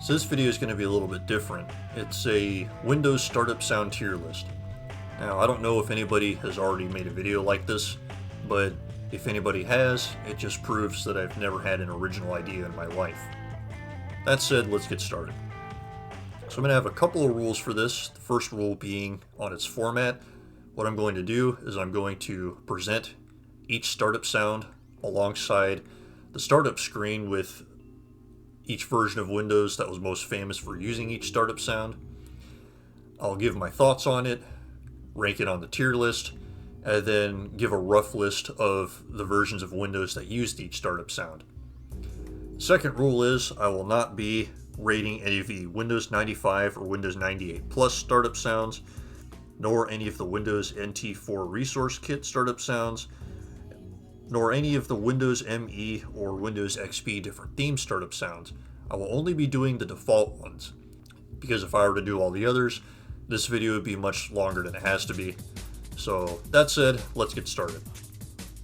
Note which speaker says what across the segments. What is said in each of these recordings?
Speaker 1: So this video is going to be a little bit different. It's a Windows startup sound tier list. Now, I don't know if anybody has already made a video like this, but if anybody has, it just proves that I've never had an original idea in my life. That said, let's get started. So I'm going to have a couple of rules for this. The first rule being on its format. What I'm going to do is I'm going to present each startup sound alongside the startup screen with each version of Windows that was most famous for using each startup sound. I'll give my thoughts on it, rank it on the tier list, and then give a rough list of the versions of Windows that used each startup sound. Second rule is I will not be rating any of the Windows 95 or Windows 98 Plus startup sounds, nor any of the Windows NT4 Resource Kit startup sounds, nor any of the Windows ME or Windows XP different theme startup sounds. I will only be doing the default ones, because if I were to do all the others, this video would be much longer than it has to be. So that said, let's get started.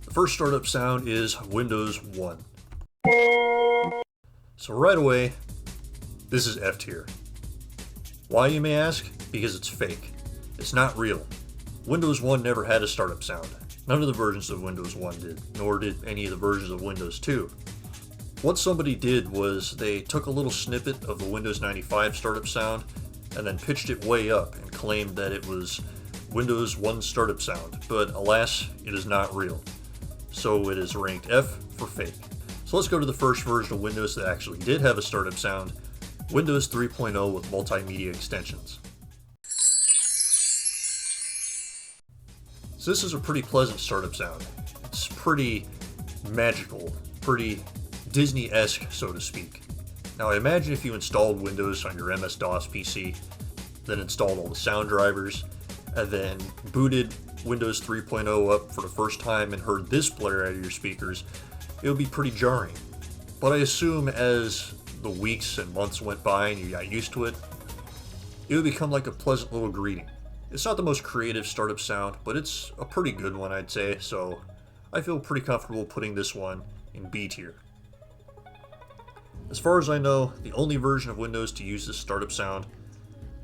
Speaker 1: The first startup sound is Windows 1. So right away, this is F tier. Why, you may ask? Because it's fake. It's not real. Windows 1 never had a startup sound. None of the versions of Windows 1 did, nor did any of the versions of Windows 2. What somebody did was they took a little snippet of the Windows 95 startup sound and then pitched it way up and claimed that it was Windows 1 startup sound, but alas, it is not real. So it is ranked F for fake. So let's go to the first version of Windows that actually did have a startup sound, Windows 3.0 with multimedia extensions. So this is a pretty pleasant startup sound. It's pretty magical, pretty Disney-esque, so to speak. Now I imagine if you installed Windows on your MS-DOS PC, then installed all the sound drivers, and then booted Windows 3.0 up for the first time and heard this blare out of your speakers, it would be pretty jarring. But I assume as the weeks and months went by and you got used to it, it would become like a pleasant little greeting. It's not the most creative startup sound, but it's a pretty good one, I'd say, so I feel pretty comfortable putting this one in B tier. As far as I know, the only version of Windows to use this startup sound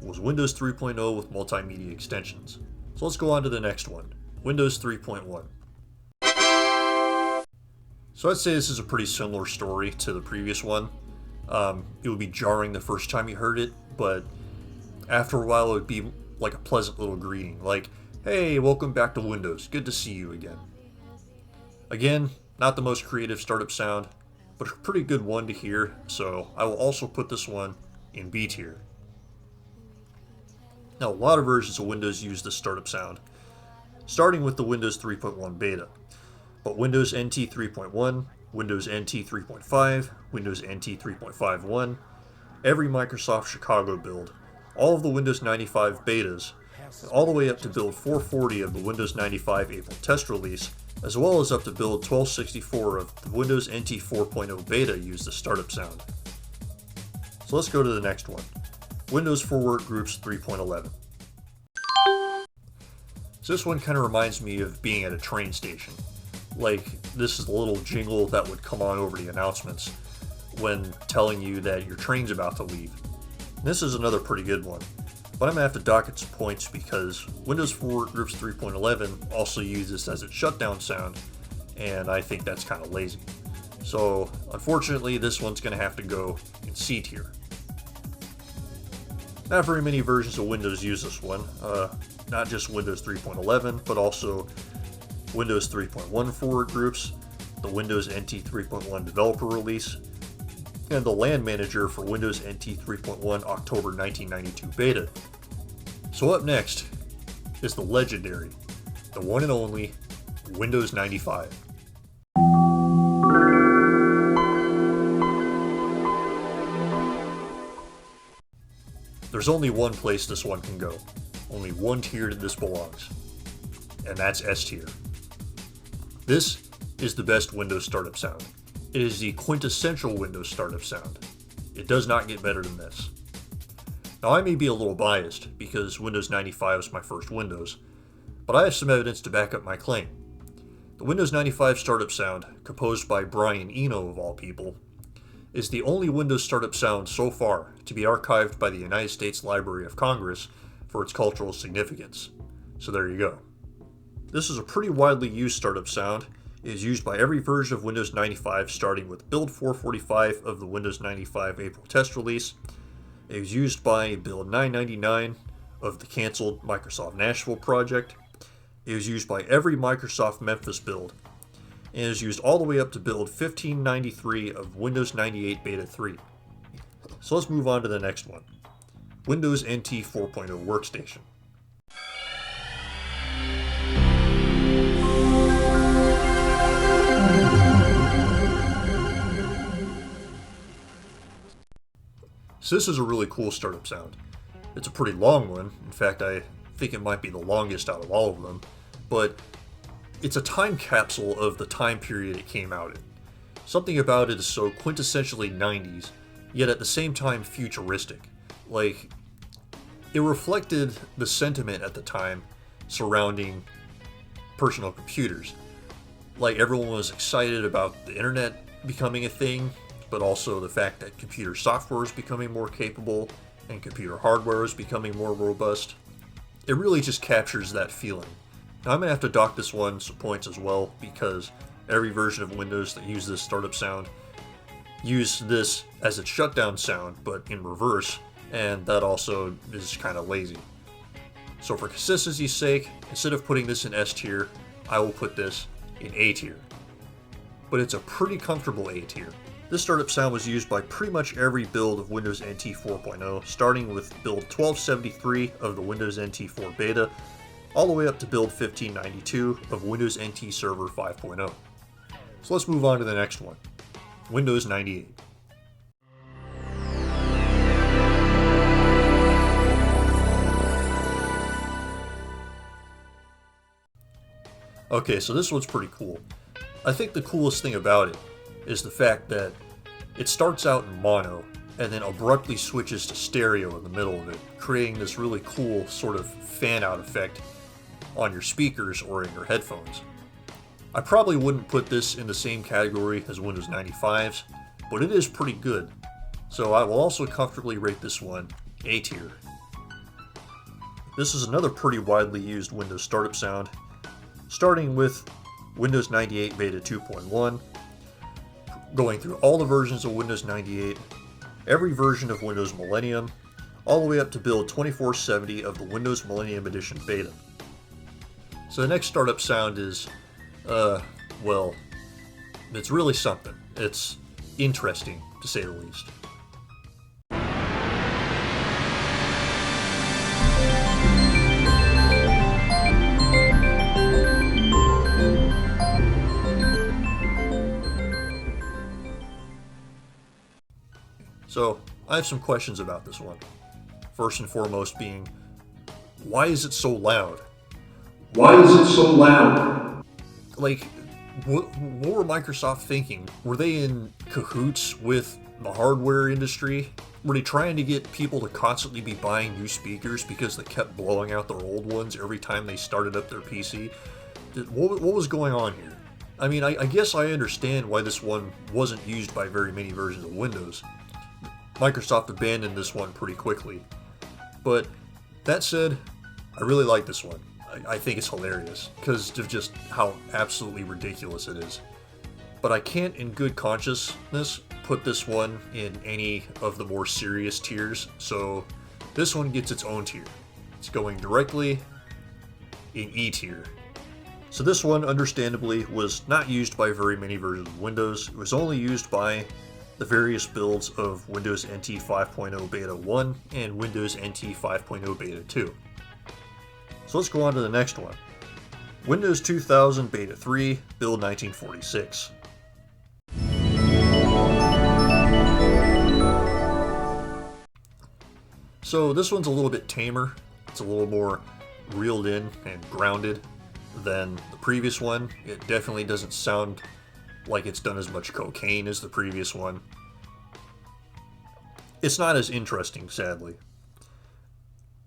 Speaker 1: was Windows 3.0 with multimedia extensions. So let's go on to the next one, Windows 3.1. So I'd say this is a pretty similar story to the previous one. It would be jarring the first time you heard it, but after a while it would be like a pleasant little greeting, like, hey, welcome back to Windows, good to see you again. Again, not the most creative startup sound, but a pretty good one to hear, so I will also put this one in B tier. Now, a lot of versions of Windows use this startup sound, starting with the Windows 3.1 beta, but Windows NT 3.1, Windows NT 3.5, Windows NT 3.51, every Microsoft Chicago build, all of the Windows 95 betas, all the way up to build 440 of the Windows 95 April test release, as well as up to build 1264 of the Windows NT 4.0 beta use the startup sound. So let's go to the next one, Windows for Workgroups 3.11. So this one kind of reminds me of being at a train station. Like, this is the little jingle that would come on over the announcements when telling you that your train's about to leave. This is another pretty good one, but I'm going to have to dock it some points because Windows for Workgroups 3.11 also uses as its shutdown sound, and I think that's kind of lazy. So unfortunately, this one's going to have to go in C tier. Not very many versions of Windows use this one, not just Windows 3.11, but also Windows 3.1 for Workgroups, the Windows NT 3.1 developer release, and the LAN manager for Windows NT 3.1 October 1992 beta. So up next is the legendary, the one and only Windows 95. There's only one place this one can go, only one tier that this belongs, and that's S tier. This is the best Windows startup sound. It is the quintessential Windows startup sound. It does not get better than this. Now I may be a little biased because Windows 95 was my first Windows, but I have some evidence to back up my claim. The Windows 95 startup sound, composed by Brian Eno of all people, is the only Windows startup sound so far to be archived by the United States Library of Congress for its cultural significance. So there you go. This is a pretty widely used startup sound. It is used by every version of Windows 95 starting with build 445 of the Windows 95 April test release. It is used by build 999 of the canceled Microsoft Nashville project. It is used by every Microsoft Memphis build, and is used all the way up to build 1593 of Windows 98 Beta 3. So let's move on to the next one. Windows NT 4.0 Workstation. So this is a really cool startup sound. It's a pretty long one. In fact, I think it might be the longest out of all of them. But it's a time capsule of the time period it came out in. Something about it is so quintessentially 90s, yet at the same time futuristic. Like, it reflected the sentiment at the time surrounding personal computers. Like, everyone was excited about the internet becoming a thing, but also the fact that computer software is becoming more capable and computer hardware is becoming more robust. It really just captures that feeling. Now, I'm going to have to dock this one some points as well, because every version of Windows that uses this startup sound use this as its shutdown sound, but in reverse, and that also is kind of lazy. So for consistency's sake, instead of putting this in S tier, I will put this in A tier. But it's a pretty comfortable A tier. This startup sound was used by pretty much every build of Windows NT 4.0, starting with build 1273 of the Windows NT 4 Beta, all the way up to build 1592 of Windows NT Server 5.0. So let's move on to the next one, Windows 98. Okay, so this one's pretty cool. I think the coolest thing about it is the fact that it starts out in mono and then abruptly switches to stereo in the middle of it, creating this really cool sort of fan-out effect on your speakers or in your headphones. I probably wouldn't put this in the same category as Windows 95's, but it is pretty good. So I will also comfortably rate this one A tier. This is another pretty widely used Windows startup sound, starting with Windows 98 Beta 2.1, going through all the versions of Windows 98, every version of Windows Millennium, all the way up to build 2470 of the Windows Millennium Edition Beta. So the next startup sound is, well, it's really something. It's interesting, to say the least. So, I have some questions about this one. First and foremost being, why is it so loud?
Speaker 2: Why is it so loud?
Speaker 1: Like, what were Microsoft thinking? Were they in cahoots with the hardware industry? Were they trying to get people to constantly be buying new speakers because they kept blowing out their old ones every time they started up their PC? What was going on here? I mean, I guess I understand why this one wasn't used by very many versions of Windows. Microsoft abandoned this one pretty quickly. But that said, I really like this one. I think it's hilarious because of just how absolutely ridiculous it is. But I can't in good consciousness put this one in any of the more serious tiers, so this one gets its own tier. It's going directly in E tier. So this one, understandably, was not used by very many versions of Windows. It was only used by the various builds of Windows NT 5.0 Beta 1 and Windows NT 5.0 Beta 2. So let's go on to the next one. Windows 2000 Beta 3, build 1946. So this one's a little bit tamer. It's a little more reeled in and grounded than the previous one. It definitely doesn't sound like it's done as much cocaine as the previous one. It's not as interesting, sadly.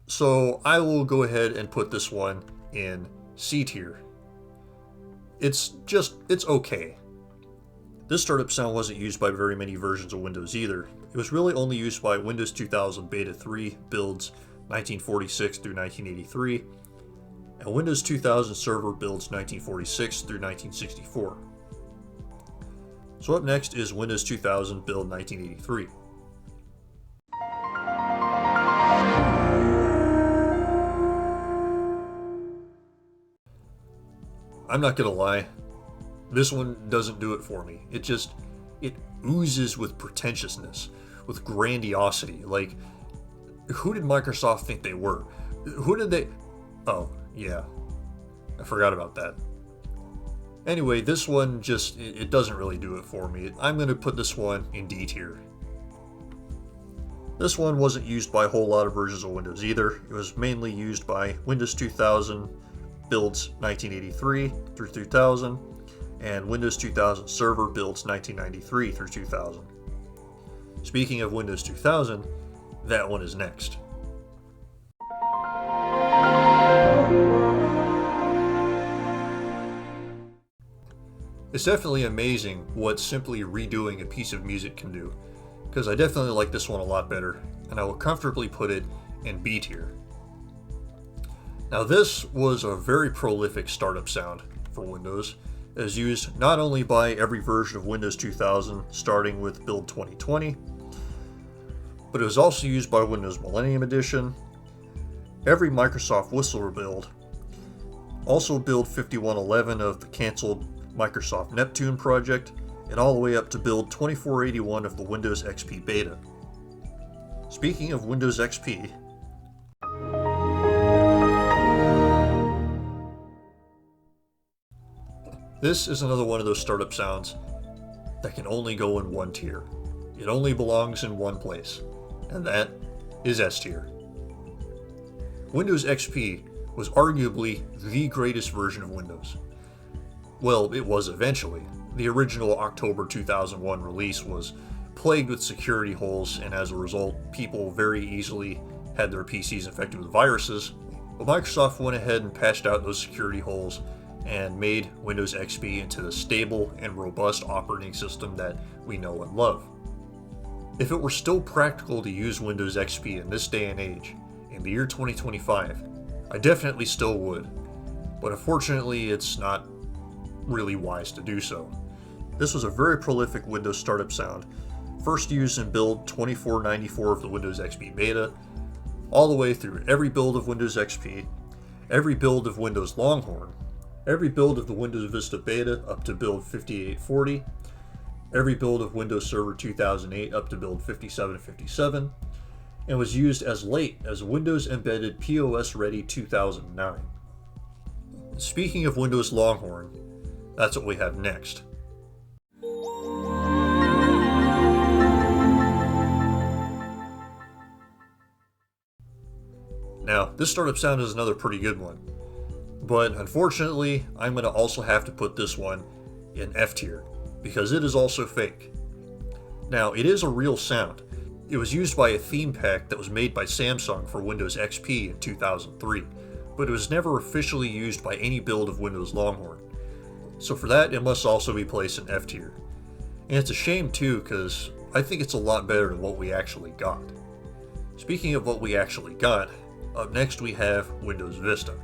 Speaker 1: So I will go ahead and put this one in C tier. It's okay. This startup sound wasn't used by very many versions of Windows either. It was really only used by Windows 2000 Beta 3 builds 1946 through 1983, and Windows 2000 Server builds 1946 through 1964. So up next is Windows 2000 build 1983. I'm not gonna lie, this one doesn't do it for me. It oozes with pretentiousness, with grandiosity. Like, who did Microsoft think they were? Who did they... Oh, yeah. I forgot about that. Anyway, this one just, it doesn't really do it for me. I'm going to put this one in D tier. This one wasn't used by a whole lot of versions of Windows either. It was mainly used by Windows 2000 builds 1983 through 2000, and Windows 2000 Server builds 1993 through 2000. Speaking of Windows 2000, that one is next. It's definitely amazing what simply redoing a piece of music can do, because I definitely like this one a lot better, and I will comfortably put it in B tier. Now this was a very prolific startup sound for Windows, as used not only by every version of Windows 2000 starting with build 2020, but it was also used by Windows Millennium Edition, every Microsoft Whistler build, also build 5111 of the canceled Microsoft Neptune project, and all the way up to build 2481 of the Windows XP beta. Speaking of Windows XP, this is another one of those startup sounds that can only go in one tier. It only belongs in one place, and that is S tier. Windows XP was arguably the greatest version of Windows. Well, it was eventually. The original October 2001 release was plagued with security holes, and as a result, people very easily had their PCs infected with viruses. But Microsoft went ahead and patched out those security holes and made Windows XP into the stable and robust operating system that we know and love. If it were still practical to use Windows XP in this day and age, in the year 2025, I definitely still would, but unfortunately it's not really wise to do so. This was a very prolific Windows startup sound, first used in build 2494 of the Windows XP beta, all the way through every build of Windows XP, every build of Windows Longhorn, every build of the Windows Vista beta up to build 5840, every build of Windows Server 2008 up to build 5757, and was used as late as Windows Embedded POS Ready 2009. Speaking of Windows Longhorn, that's what we have next. Now, this startup sound is another pretty good one, but unfortunately, I'm going to also have to put this one in F tier, because it is also fake. Now, it is a real sound. It was used by a theme pack that was made by Samsung for Windows XP in 2003, but it was never officially used by any build of Windows Longhorn. So for that, it must also be placed in F tier. And it's a shame too, because I think it's a lot better than what we actually got. Speaking of what we actually got, up next we have Windows Vista.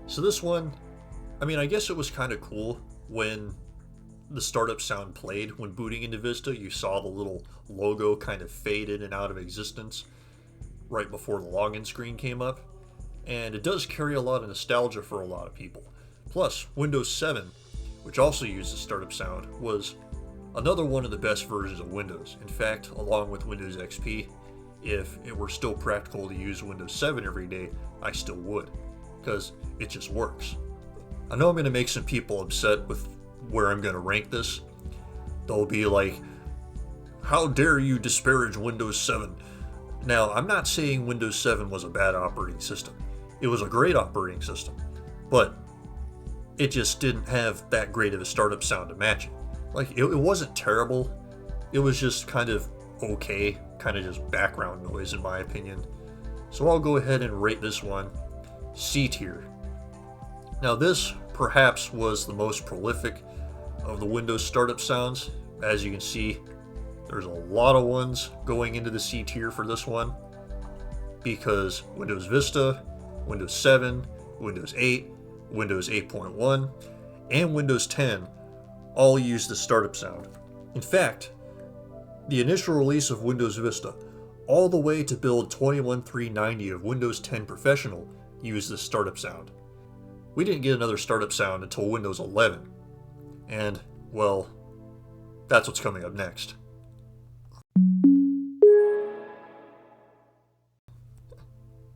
Speaker 1: So this one, I guess it was kind of cool when the startup sound played. When booting into Vista, you saw the little logo kind of fade in and out of existence right before the login screen came up. And it does carry a lot of nostalgia for a lot of people. Plus, Windows 7, which also used the startup sound, was another one of the best versions of Windows. In fact, along with Windows XP, if it were still practical to use Windows 7 every day, I still would, because it just works. I know I'm going to make some people upset with where I'm going to rank this. They'll be like, how dare you disparage Windows 7? Now, I'm not saying Windows 7 was a bad operating system. It was a great operating system, but it just didn't have that great of a startup sound to match it. Like, it wasn't terrible. It was just kind of okay, kind of just background noise in my opinion. So I'll go ahead and rate this one C tier. Now this perhaps was the most prolific of the Windows startup sounds. As you can see, there's a lot of ones going into the C tier for this one, because Windows Vista, Windows 7, Windows 8, Windows 8.1, and Windows 10 all use the startup sound. In fact, the initial release of Windows Vista all the way to build 21390 of Windows 10 Professional used the startup sound. We didn't get another startup sound until Windows 11. And, well, that's what's coming up next.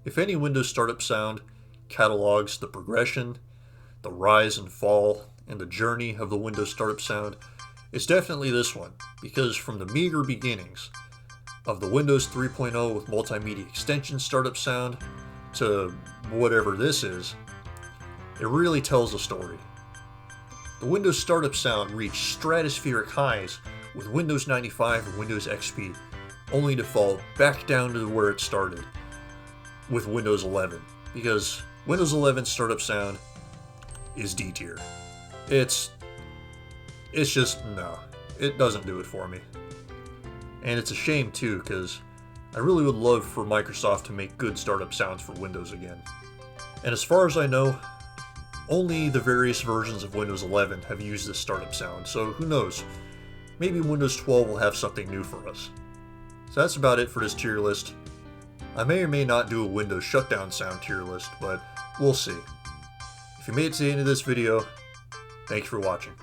Speaker 1: If any Windows startup sound catalogs the progression, the rise and fall, and the journey of the Windows startup sound, it's definitely this one, because from the meager beginnings of the Windows 3.0 with multimedia extension startup sound to whatever this is, it really tells a story. The Windows startup sound reached stratospheric highs with Windows 95 and Windows XP, only to fall back down to where it started with Windows 11, because Windows 11 startup sound is D tier. It's just, no, it doesn't do it for me. And it's a shame too, because I really would love for Microsoft to make good startup sounds for Windows again. And as far as I know, only the various versions of Windows 11 have used this startup sound, so who knows, maybe Windows 12 will have something new for us. So that's about it for this tier list. I may or may not do a Windows shutdown sound tier list, but we'll see. If you made it to the end of this video, thanks for watching.